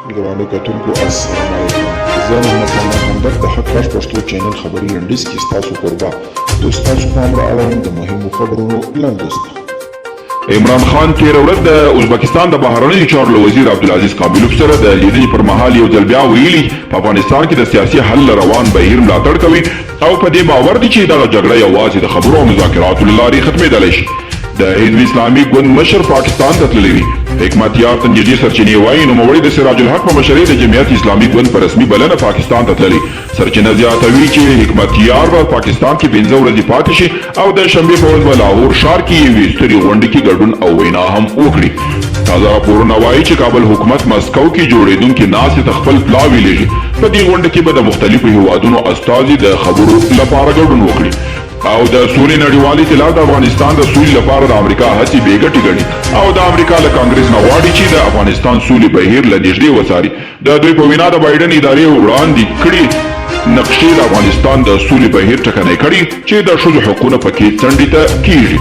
درانه کتونکو السلام علیکم. زه محمد سلمان همدرد د حق غږ پښتو چینل خبري لنډیز کې ستاسو کوربه د ستاسو پام را اړوم د مهمو خبرونو لنډیز. عمران خان تېره ورځ د ازبکستان د بهرنیو چارو له وزیر عبدالعزیز کاملوف سره د لیدنې پر مهال یو ځل بیا ویلي په افغانستان کې د سیاسي حل روان بهیر ملاتړ کوي او په دې باور دی چې دغه جګړه یوازې د خبرو او مذاکراتو له لارې ختمېدلی شي. د حزب اسلامي ګوند مشر پاکستان ته تللی دی. حکمتیار تنجدي سرچینې وایي نوموړی د سراج الحق په مشرۍ د جمعیت اسلامي ګوند په رسمي بلنه پاکستان ته تللی. سرچینه زیاتوي چې حکمتیار به پاکستان کې 15 ورځې پاتې شي او د شنبې په ورځ به لاهور ښار کې یوې سترې غونډې کې ګډون او وینا هم وکړي. تازه راپورونه وایي چې کابل حکومت مسکو کې جوړېدونکې ناستې ته خپل پلا ویلېږي. په دې غونډه کې به د مختلفو هیوادونو استازي د خبرو لپاره ګډون وکړي او د سولې نړیوال ائتلاف د افغانستان د سولې لپاره د امریکا هڅې بې ګټې ګڼي او د امریکا له کانګرس نه غواړي چې د افغانستان سولې بهیر له نږدې وڅاري. د دوی په وینا د بایډن ادارې وړاندې کړي نقشې د افغانستان د سولې بهیر ټکنی کړي چې د ښځو حقونه پکې څنډې ته کیږي.